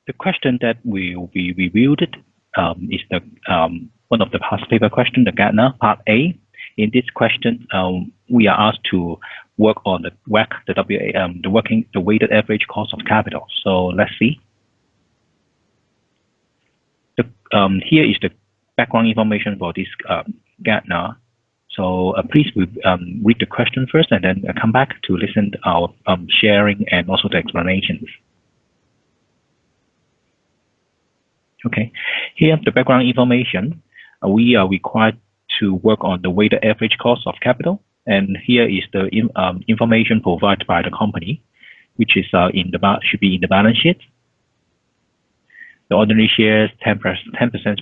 The question that will be reviewed is the one of the past paper question, the Gadner part A. In this question, we are asked to work on the WACC, the weighted average cost of capital. So let's see. Here is the background information for this Gadner. So please read the question first, and then come back to listen to our sharing and also the explanations. Okay, here the background information. We are required to work on the weighted average cost of capital, and here is the information provided by the company, which is should be in the balance sheet. The ordinary shares, 10%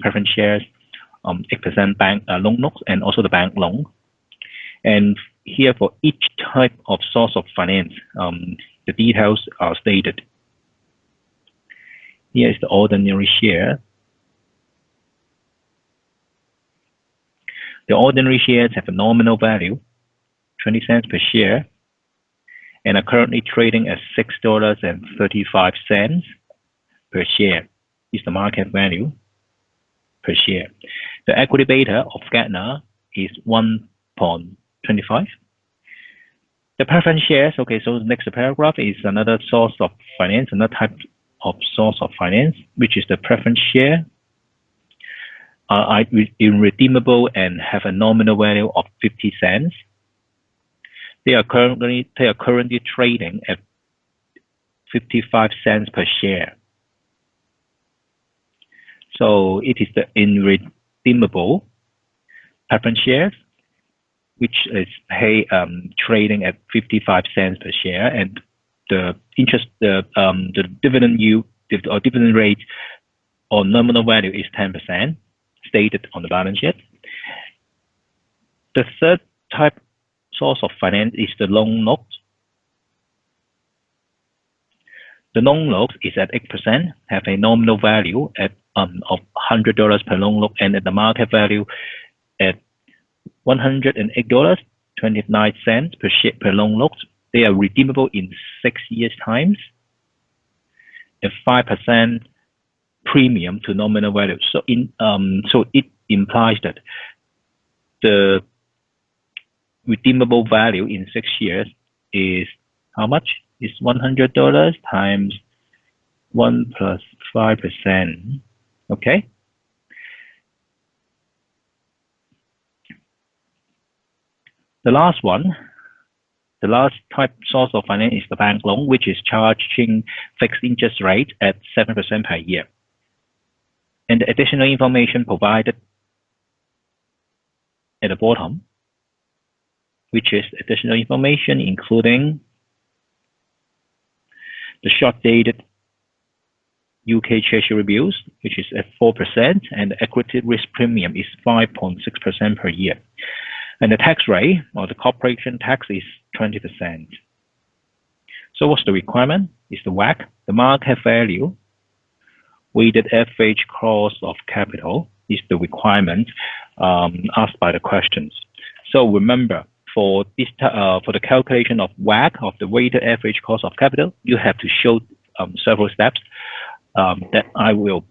preference shares, 8% bank loan notes, and also the bank loan. And here for each type of source of finance, the details are stated. Here is the ordinary share. The ordinary shares have a nominal value, 20 cents per share, and are currently trading at $6.35 per share. Is the market value per share. The equity beta of Gadner is 1.25. The preference shares, okay, so the next paragraph is another source of finance, another type of source of finance, which is the preference share, are irredeemable and have a nominal value of 50 cents. They are currently trading at 55 cents per share. So it is the irredeemable preference shares, which is trading at 55 cents per share, and the dividend yield or dividend rate or nominal value is 10%, stated on the balance sheet. The third type source of finance is the loan note. The loan note is at 8%, have a nominal value of $100 per loan note, and at the market value at $108.29 per loan note. They are redeemable in 6 years' times, a 5% premium to nominal value. So it implies that the redeemable value in 6 years is how much? Is $100 times 1 plus 5%. Okay. The last one, the last type source of finance is the bank loan, which is charging fixed interest rate at 7% per year. And the additional information provided at the bottom, which is additional information including the short-dated UK Treasury bills, which is at 4%, and the equity risk premium is 5.6% per year. And the tax rate, or the corporation tax, is 20%. So what's the requirement? It's the WACC, the market value, weighted average cost of capital is the requirement asked by the questions. So remember, for this for the calculation of WACC, of the weighted average cost of capital, you have to show several steps that I will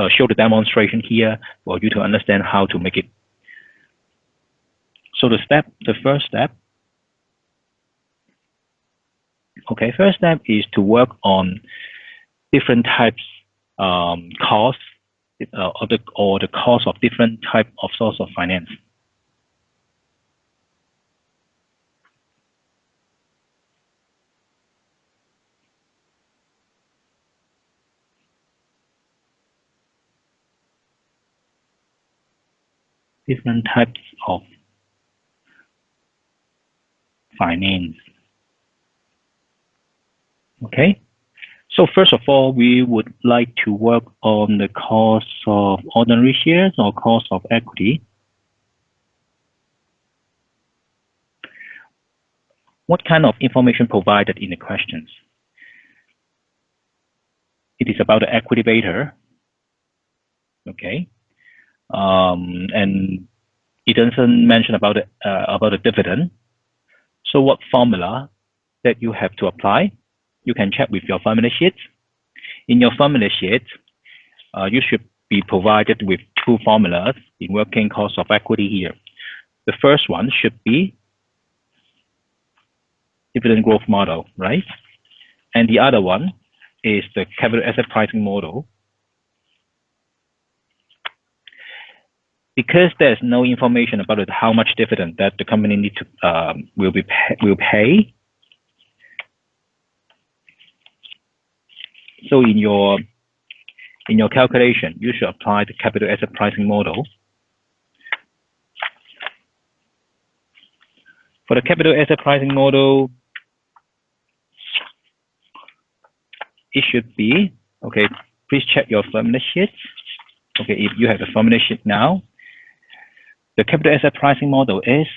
show the demonstration here for you to understand how to make it. So the first step, okay, first step is to work on different types costs or the cost of different type of source of finance. Different types of finance. Okay, so first of all, we would like to work on the cost of ordinary shares or cost of equity. What kind of information provided in the questions? It is about the equity beta. Okay. And it doesn't mention about the dividend. So what formula that you have to apply? you can check with your formula sheet. In your formula sheet, you should be provided with two formulas in working cost of equity here. The first one should be dividend growth model, right? And the other one is the capital asset pricing model. Because there's no information about it, how much dividend that the company need to will pay. So in your calculation, you should apply the capital asset pricing model. For the capital asset pricing model, it should be, okay, please check your formula sheet. Okay, if you have the formula sheet now, the capital asset pricing model is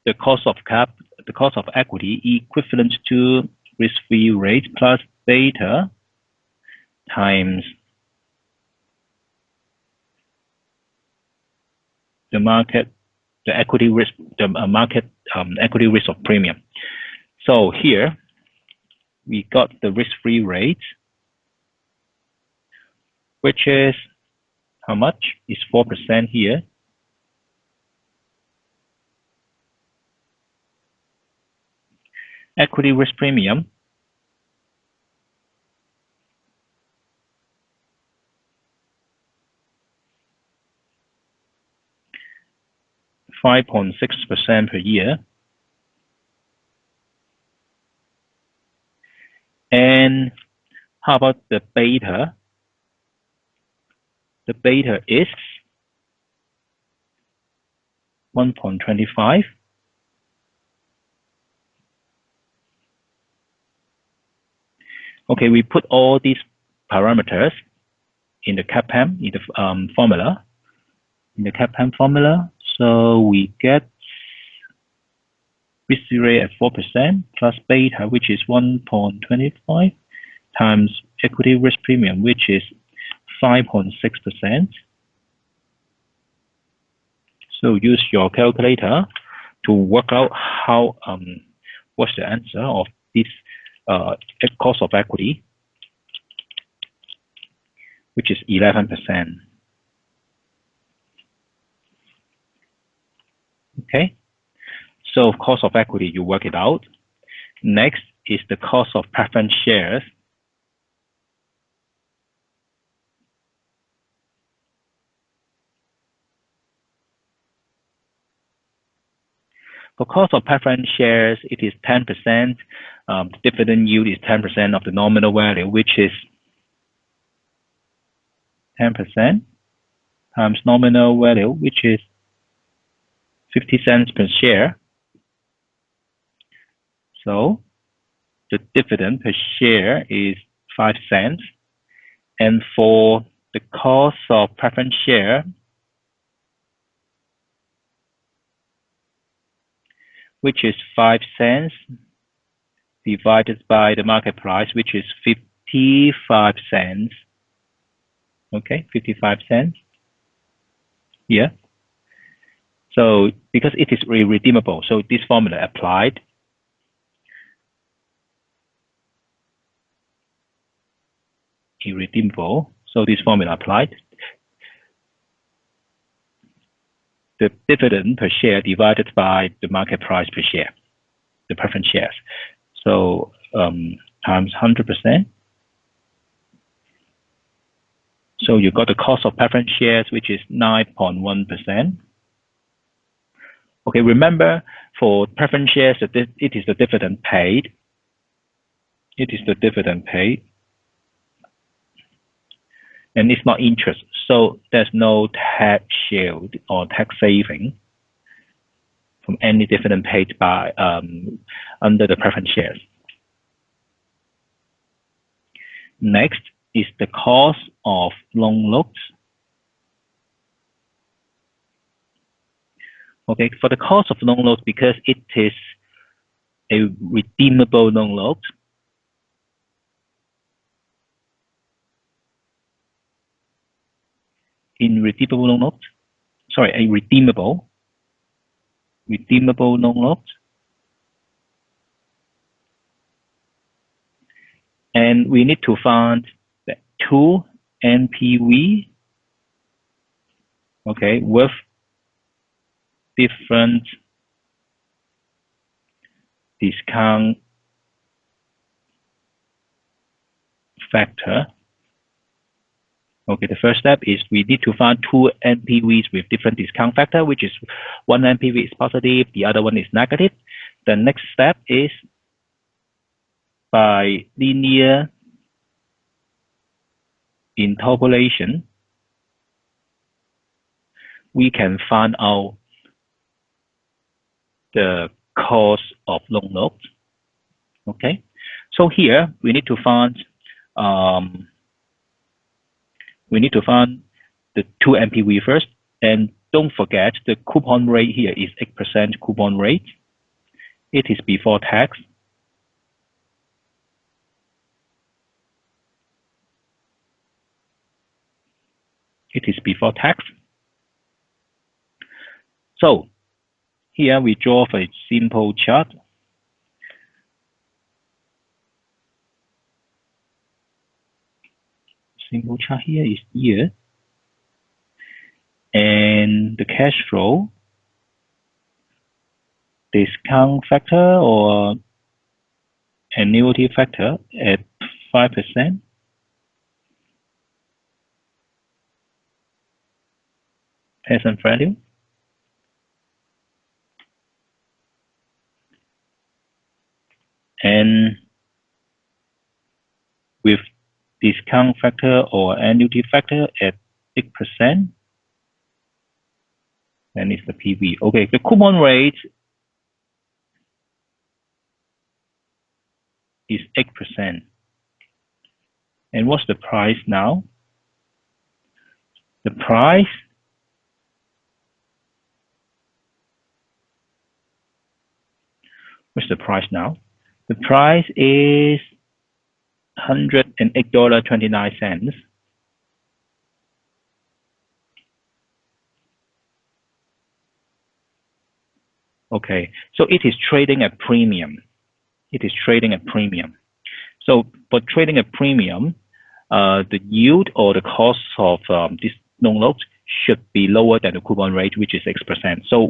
the cost of equity equivalent to risk-free rate plus beta times the equity risk of premium. So here we got the risk-free rate, which is how much? Is 4% here. Equity risk premium, (5.6% per year). And how about the beta? The beta is 1.25. Okay, we put all these parameters in the CAPM, in the formula. In the CAPM formula, so we get risk-free rate at 4% plus beta, which is 1.25, times equity risk premium, which is 5.6%. So use your calculator to work out how what's the answer of this cost of equity, which is 11%. Okay, so cost of equity, you work it out. Next is the cost of preference shares. For cost of preference shares, it is 10%. The dividend yield is 10% of the nominal value, which is 10% times nominal value, which is 50 cents per share. So the dividend per share is 5 cents. And for the cost of preference share, which is 5 cents divided by the market price, which is 55 cents. Okay, 55 cents. Yeah. So because it is irredeemable, so this formula applied. Irredeemable, so this formula applied. The dividend per share divided by the market price per share, the preference shares. So times 100%. So you got the cost of preference shares, which is 9.1%. Okay, remember for preference shares, it is the dividend paid. It is the dividend paid. And it's not interest. So there's no tax shield or tax saving from any dividend paid by under the preference shares. Next is the cost of loan notes. Okay, for the cost of loan notes, because it is a redeemable loan note, in redeemable loan notes, a redeemable loan note. And we need to find the 2 NPV, okay, with different discount factor. Okay, the first step is we need to find 2 NPVs with different discount factor, which is one NPV is positive, the other one is negative. The next step is by linear interpolation, we can find out the cost of loan note. Okay, so here we need to find the 2 NPV first, and don't forget the coupon rate here is 8% coupon rate. It is before tax. It is before tax. So here we draw a simple chart. Simple chart here is year, and the cash flow discount factor or annuity factor at 5%. Present value. And with discount factor or annuity factor at 8%, then it's the PV. Okay, the coupon rate is 8%. And what's the price now? The price what's the price now? The price is $108.29. Okay, so it is trading at premium. It is trading at premium. So for trading at premium, the yield or the cost of this loan note should be lower than the coupon rate, which is 6%. So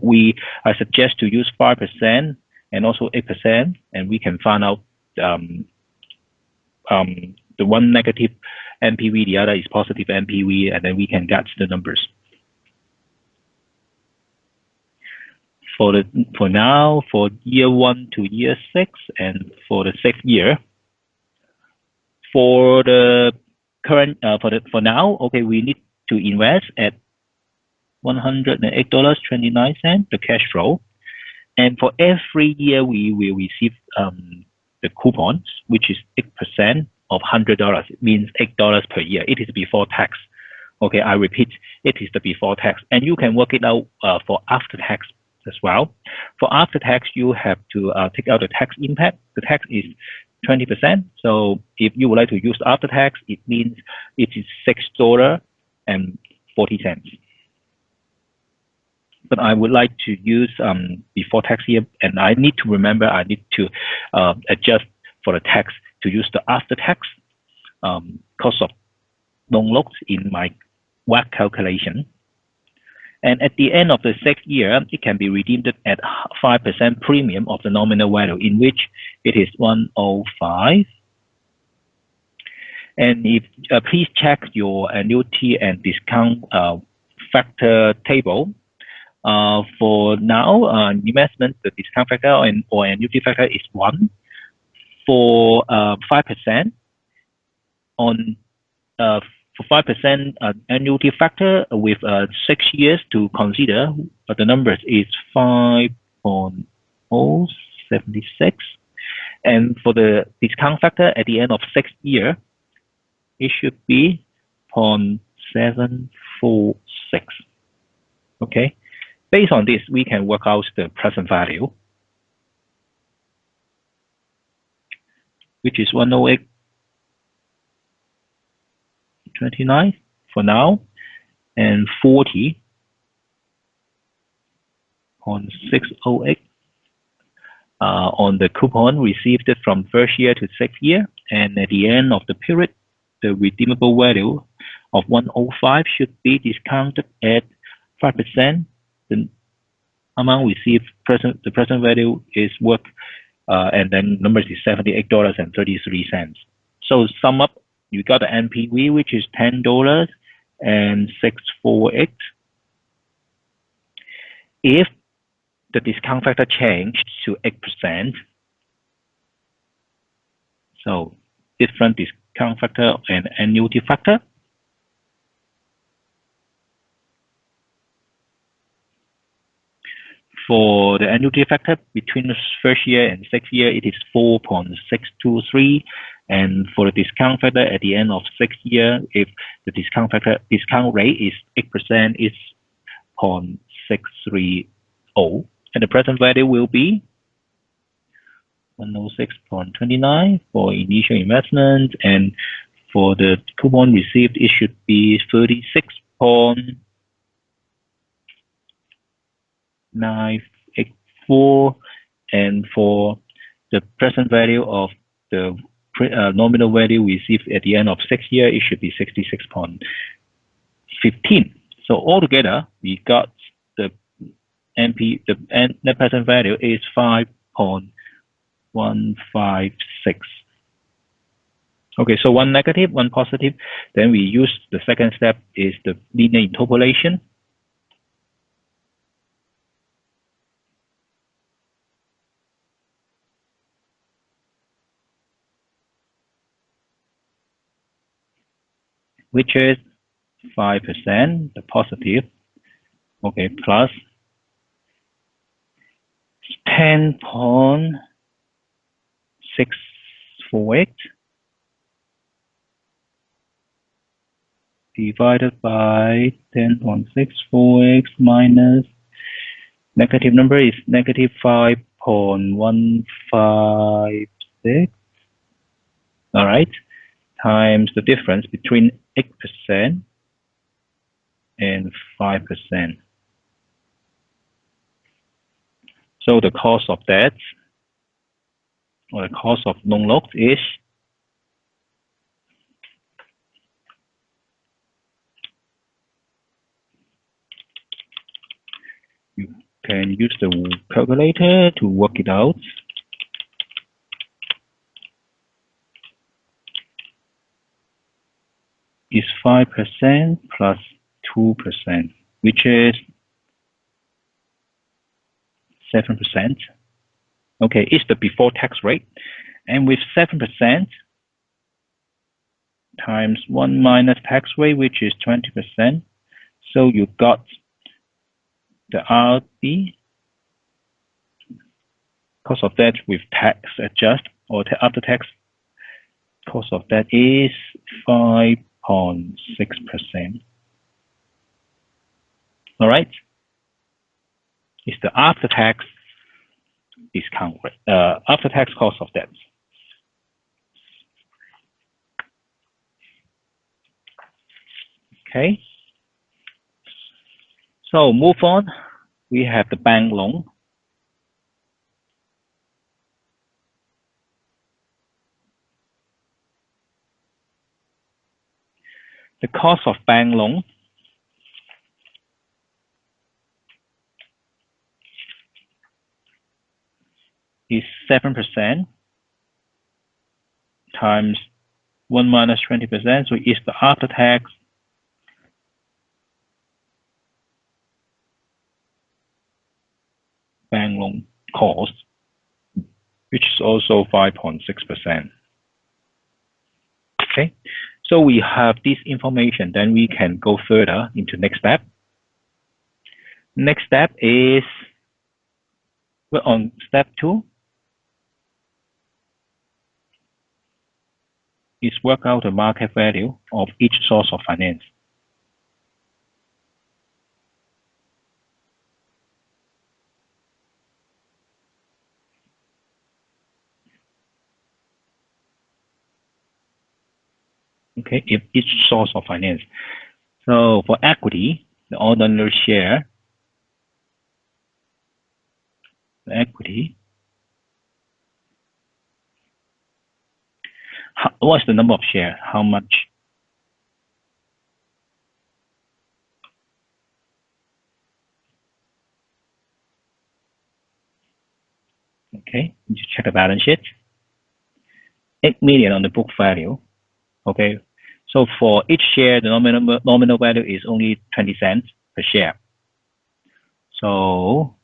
I suggest to use 5% and also 8%, and we can find out the one negative NPV, the other is positive NPV, and then we can get the numbers. For now, for year 1 to year 6, and for the 6th year, for the current for now, okay, we need to invest at $108.29, the cash flow, and for every year we will receive the coupons, which is 8% of $100. It means $8 per year. It is before tax. Okay, I repeat, it is the before tax, and you can work it out for after tax as well. For after tax, you have to take out the tax impact. The tax is 20%. So if you would like to use after tax, it means it is $6.40. But I would like to use before tax here, and I need to remember I need to adjust for the tax to use the after tax cost of loan notes in my WACC calculation. And at the end of the 6th year, it can be redeemed at 5% premium of the nominal value, in which it is 105. And if please check your annuity and discount factor table. For now, investment, the discount factor or annuity factor is 1. For 5% on for 5% annuity factor with 6 years to consider, but the numbers is 5.076. And for the discount factor at the end of 6th year, it should be 0.746. Okay, based on this, we can work out the present value, which is 108.29 for now, and 40 5.608 on the coupon received from first year to sixth year, and at the end of the period, the redeemable value of 105 should be discounted at 5%. The amount received the present value is worth, and then numbers is $78.33. So sum up, you got the NPV, which is $10.648. If the discount factor changed to 8%, so different discount factor and annuity factor, for the annuity factor between the first year and sixth year, it is 4.623, and for the discount factor at the end of sixth year, if the discount rate is 8%, it's 0.630, and the present value will be 106.29 for initial investment, and for the coupon received, it should be 36.984, and for the present value of the nominal value received at the end of sixth year, it should be 66.15. So altogether, we got the net present value is 5.156. Okay, so one negative, one positive. Then we use the second step is the linear interpolation. Which is 5%, the positive, okay, plus 10.648 divided by 10.648 minus negative number is negative 5.156, all right, times the difference between 8% and 5%. So the cost of that, or the cost of loan loss, is you can use the calculator to work it out. Is 5% plus 2%, which is 7%. Okay, it's the before tax rate. And with 7% times 1 minus tax rate, which is 20%. So you got the RD, cost of that with tax adjust, or after tax, cost of that is 5.6%. All right, it's the after-tax discount rate, after-tax cost of that. Okay, so move on. We have the bank loan. The cost of bank loan is 7% times 1 minus 20%, so it's the after-tax bank loan cost, which is also 5.6%. Okay, so we have this information, then we can go further into next step. Next step is, we're on step 2. Is work out the market value of each source of finance. Okay, if each source of finance. So for equity, the ordinary share equity. What's the number of shares? How much? Okay, just check the balance sheet. 8 million on the book value. Okay, so for each share, the nominal value is only 20 cents per share. So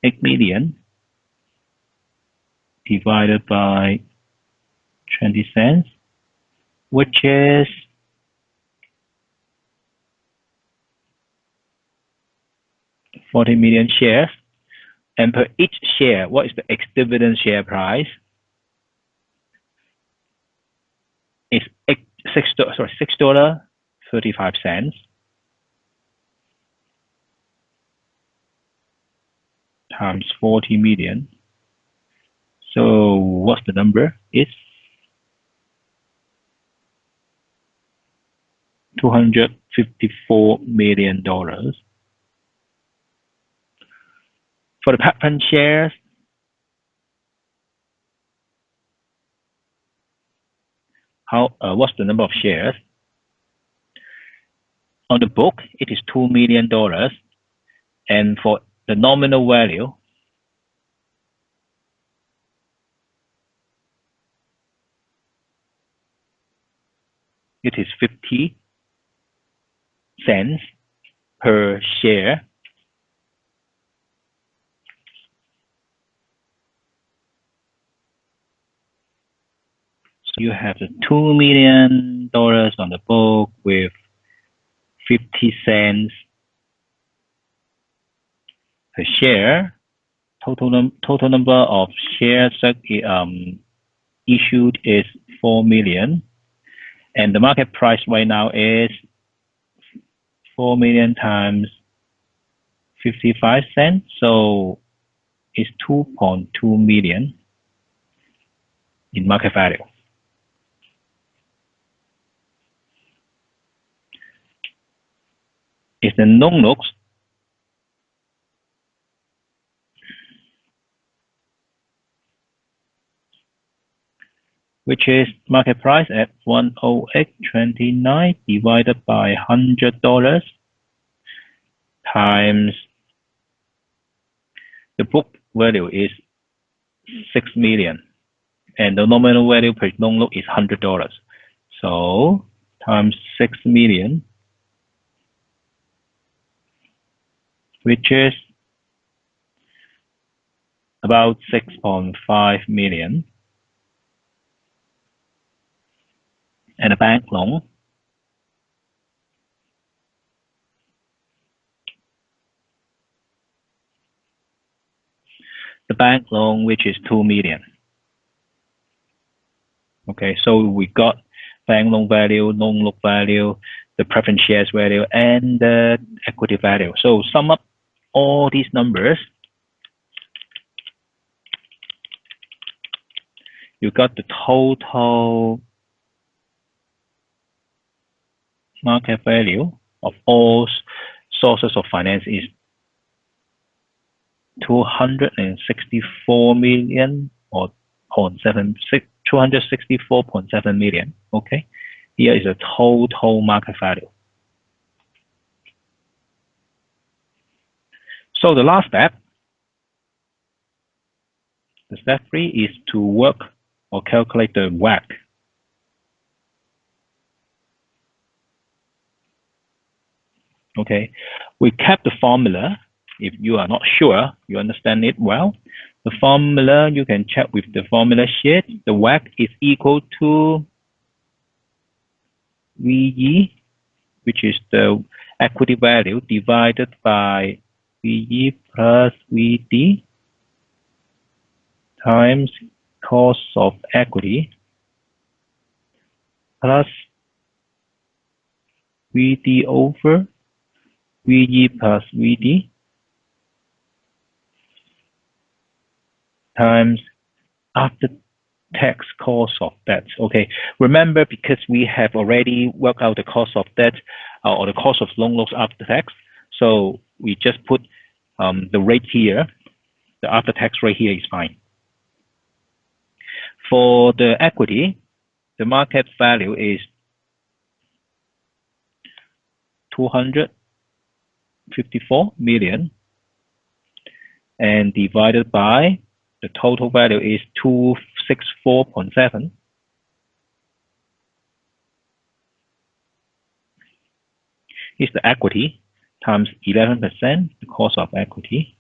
8 million divided by 20 cents, which is 40 million shares. And per each share, what is the ex-dividend share price? It's $6.35 times 40 million. So what's the number? It's $254 million. For the CAPM shares, what's the number of shares? On the book, it is $2 million. And for the nominal value, it is 50 cents per share. So you have the $2 million on the book with 50 cents per share. Total number of shares issued is 4 million. And the market price right now is 4 million times 55 cents. So it's 2.2 million in market value. It's the known looks. Which is market price at 108.29 divided by $100 times the book value is 6 million and the nominal value per known look is $100. So times 6 million, which is about 6.5 million. And a bank loan. The bank loan, which is 2 million. Okay, so we got bank loan value, known look value, the preference shares value, and the equity value. So sum up all these numbers. You got the total market value of all sources of finance is 264 million or 264.7 million. Okay, here is a total market value. So the last step, the step 3 is to work or calculate the WACC. Okay, we kept the formula. If you are not sure, you understand it well. The formula, you can check with the formula sheet. The WACC is equal to VE, which is the equity value, divided by VE plus VD times cost of equity plus VD over VE plus VD times after tax cost of debt. Okay, remember, because we have already worked out the cost of debt or the cost of loan loss after tax, so we just put the rate here the after-tax rate here is fine. For the equity, the market value is 254 million, and divided by the total value is 264.7. Is the equity times 11%, the cost of equity.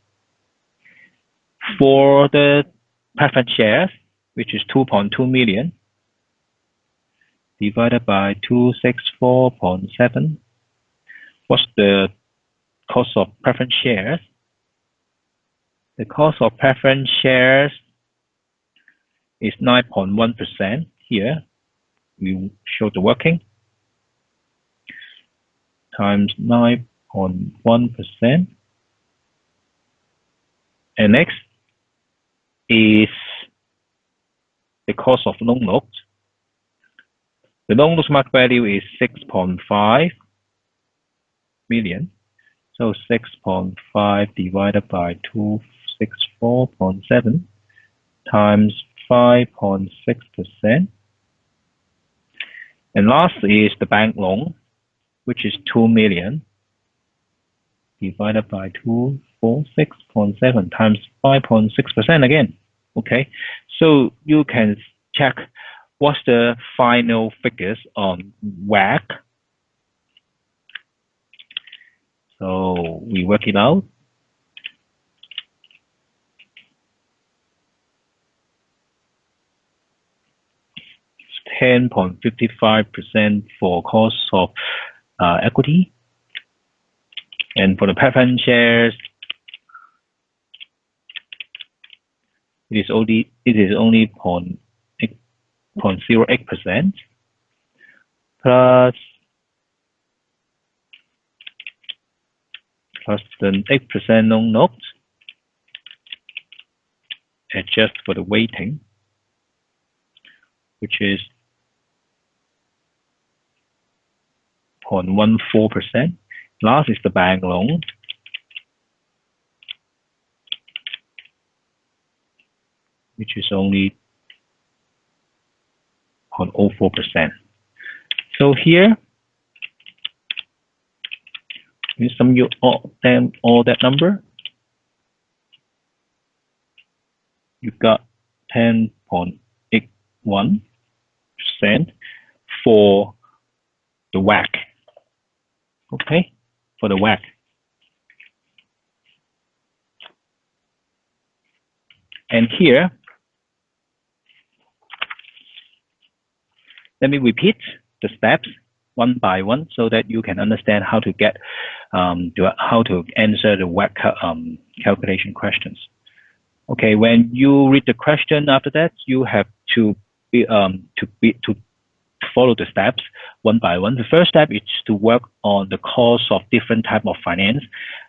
For the preference shares, which is 2.2 million, divided by 264.7. What's the cost of preference shares? The cost of preference shares is 9.1%. Here, we show the working. Times 9.1%. And next is the cost of loan notes. The loan notes market value is 6.5 million. So 6.5 divided by 264.7 times 5.6%. And last is the bank loan, which is 2 million divided by 246.7 times 5.6% again. Okay, so you can check what's the final figures on WACC. So we work it out. It's 10.55% for cost of equity, and for the preference shares, it is only 0.08% plus the 8% loan note, adjust for the weighting, which is 0.14%. Last is the bank loan, which is only 0.04%. So here, you sum all that number, you got 10.81% for the WACC. Okay, for the WACC. And here, let me repeat the steps one by one so that you can understand how to get how to answer the WACC calculation questions. Okay, when you read the question after that, you have to follow the steps one by one. The first step is to work on the cost of different type of finance,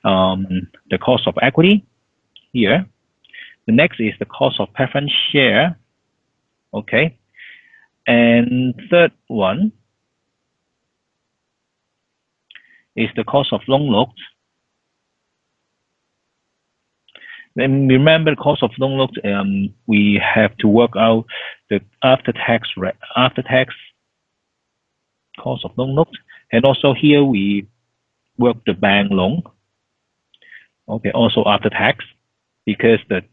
the cost of equity here. The next is the cost of preference share. Okay, and third one is the cost of loan notes. Then remember, the cost of loan notes, we have to work out the after-tax cost of loan notes, and also here we work the bank loan. Okay, also after tax, because the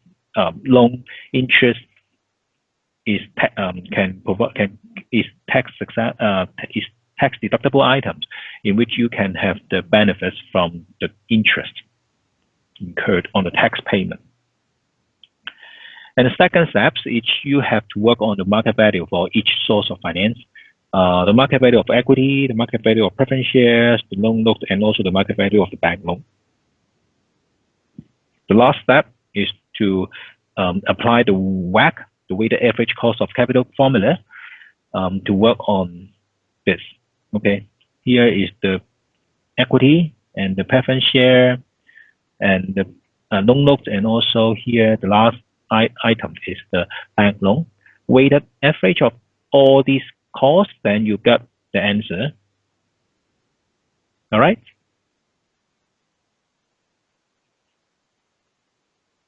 loan interest is tax deductible items in which you can have the benefits from the interest incurred on the tax payment. And the second step is you have to work on the market value for each source of finance. The market value of equity, the market value of preference shares, the loan note, and also the market value of the bank loan. The last step is to apply the WACC, the weighted average cost of capital formula, to work on this. Okay, here is the equity and the preference share and the loan note, and also here the last item is the bank loan. Weighted average of all these costs, then you got the answer. All right.